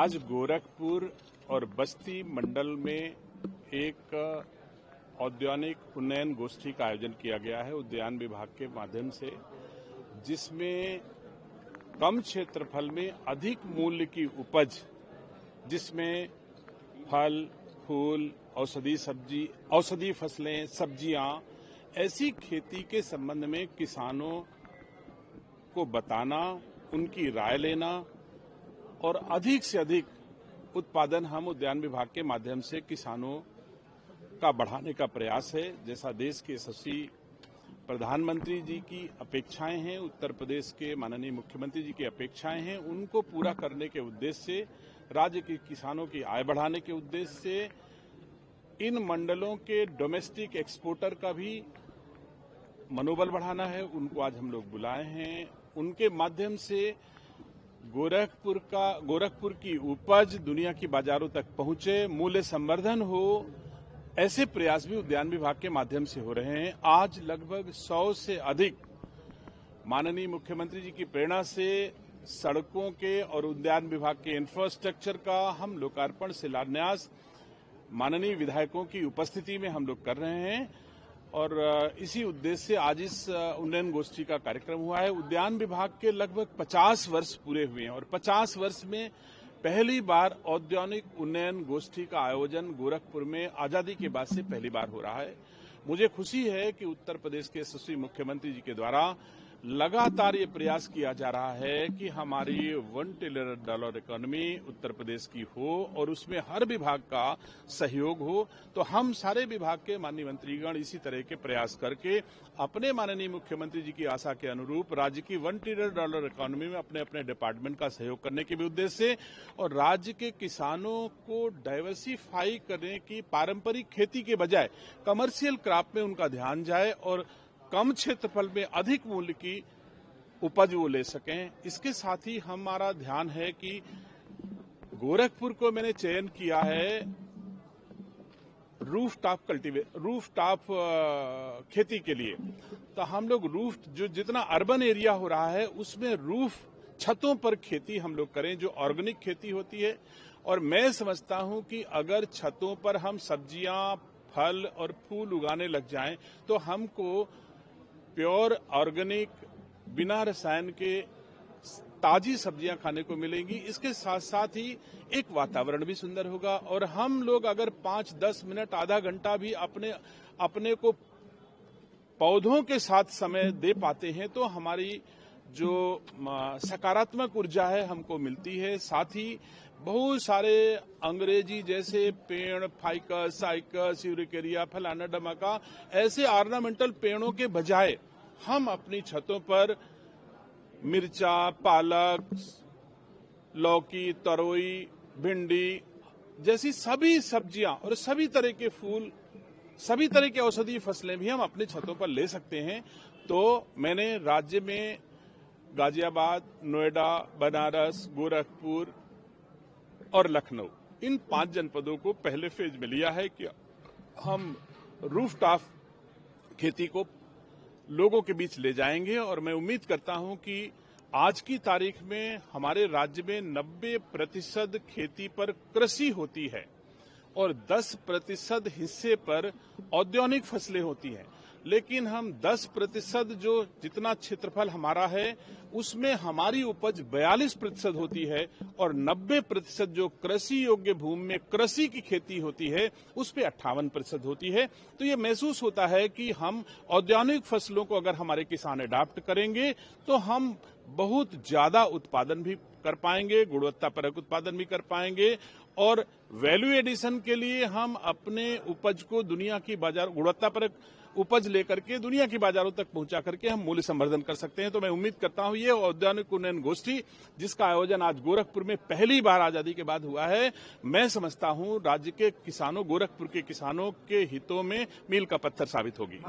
आज गोरखपुर और बस्ती मंडल में एक औद्यानिक उन्नयन गोष्ठी का आयोजन किया गया है उद्यान विभाग के माध्यम से, जिसमें कम क्षेत्रफल में अधिक मूल्य की उपज, जिसमें फल, फूल, औषधि फसलें, सब्जियां, ऐसी खेती के संबंध में किसानों को बताना, उनकी राय लेना और अधिक से अधिक उत्पादन हम उद्यान विभाग के माध्यम से किसानों का बढ़ाने का प्रयास है। जैसा देश के यशस्वी प्रधानमंत्री जी की अपेक्षाएं हैं, उत्तर प्रदेश के माननीय मुख्यमंत्री जी की अपेक्षाएं हैं, उनको पूरा करने के उद्देश्य से, राज्य के किसानों की आय बढ़ाने के उद्देश्य से इन मंडलों के डोमेस्टिक एक्सपोर्टर का भी मनोबल बढ़ाना है। उनको आज हम लोग बुलाए हैं। उनके माध्यम से गोरखपुर की उपज दुनिया की बाजारों तक पहुंचे, मूल्य संवर्धन हो, ऐसे प्रयास भी उद्यान विभाग के माध्यम से हो रहे हैं। आज लगभग 100 से अधिक माननीय मुख्यमंत्री जी की प्रेरणा से सड़कों के और उद्यान विभाग के इंफ्रास्ट्रक्चर का हम लोकार्पण, शिलान्यास माननीय विधायकों की उपस्थिति में हम लोग कर रहे हैं और इसी उद्देश्य से आज इस उन्नयन गोष्ठी का कार्यक्रम हुआ है। उद्यान विभाग के लगभग 50 वर्ष पूरे हुए हैं और 50 वर्ष में पहली बार औद्यानिक उन्नयन गोष्ठी का आयोजन गोरखपुर में आजादी के बाद से पहली बार हो रहा है। मुझे खुशी है कि उत्तर प्रदेश के यशस्वी मुख्यमंत्री जी के द्वारा लगातार ये प्रयास किया जा रहा है कि हमारी $1 ट्रिलियन इकोनॉमी उत्तर प्रदेश की हो और उसमें हर विभाग का सहयोग हो। तो हम सारे विभाग के माननीय मंत्रीगण इसी तरह के प्रयास करके अपने माननीय मुख्यमंत्री जी की आशा के अनुरूप राज्य की $1 ट्रिलियन इकोनॉमी में अपने अपने डिपार्टमेंट का सहयोग करने के भी उद्देश्य से और राज्य के किसानों को डाइवर्सिफाई करने की, पारंपरिक खेती के बजाय कमर्शियल क्रॉप में उनका ध्यान जाए और कम क्षेत्रफल में अधिक मूल्य की उपज वो ले सकें। इसके साथ ही हमारा ध्यान है कि गोरखपुर को मैंने चयन किया है रूफटॉप खेती के लिए। तो हम लोग जितना अर्बन एरिया हो रहा है उसमें छतों पर खेती हम लोग करें, जो ऑर्गेनिक खेती होती है। और मैं समझता हूं कि अगर छतों पर हम सब्जियां, फल और फूल उगाने लग जाएं तो हमको प्योर ऑर्गेनिक, बिना रसायन के ताजी सब्जियां खाने को मिलेंगी। इसके साथ साथ ही एक वातावरण भी सुंदर होगा और हम लोग अगर 5-10 मिनट, आधा घंटा भी अपने को पौधों के साथ समय दे पाते हैं तो हमारी जो सकारात्मक ऊर्जा है हमको मिलती है। साथ ही बहुत सारे अंग्रेजी जैसे पेड़, फाइकस, साइकस, यूरिकेरिया, फलाना डमका, ऐसे ऑर्नामेंटल पेड़ों के बजाय हम अपनी छतों पर मिर्चा, पालक, लौकी, तरोई, भिंडी जैसी सभी सब्जियां और सभी तरह के फूल, सभी तरह की औषधीय फसलें भी हम अपनी छतों पर ले सकते हैं। तो मैंने राज्य में गाजियाबाद, नोएडा, बनारस, गोरखपुर और लखनऊ, इन 5 जनपदों को पहले फेज में लिया है कि हम रूफटॉप खेती को लोगों के बीच ले जाएंगे। और मैं उम्मीद करता हूं कि आज की तारीख में हमारे राज्य में 90% खेती पर कृषि होती है और 10% हिस्से पर औद्यानिक फसलें होती हैं। लेकिन हम 10% जो जितना क्षेत्रफल हमारा है उसमें हमारी उपज 42% होती है और 90% जो कृषि योग्य भूमि में कृषि की खेती होती है उस पे 58% होती है। तो ये महसूस होता है कि हम औद्यानिक फसलों को अगर हमारे किसान अडॉप्ट करेंगे तो हम बहुत ज्यादा उत्पादन भी कर पाएंगे, गुणवत्तापरक उत्पादन भी कर पाएंगे और वैल्यू एडिशन के लिए हम अपने उपज को दुनिया की बाजार, गुणवत्तापरक उपज लेकर के दुनिया की बाजारों तक पहुंचा करके हम मूल्य संवर्धन कर सकते हैं। तो मैं उम्मीद करता हूं ये औद्यानिक उन्नयन गोष्ठी, जिसका आयोजन आज गोरखपुर में पहली बार आजादी के बाद हुआ है, मैं समझता हूं राज्य के किसानों, गोरखपुर के किसानों के हितों में मील का पत्थर साबित होगी।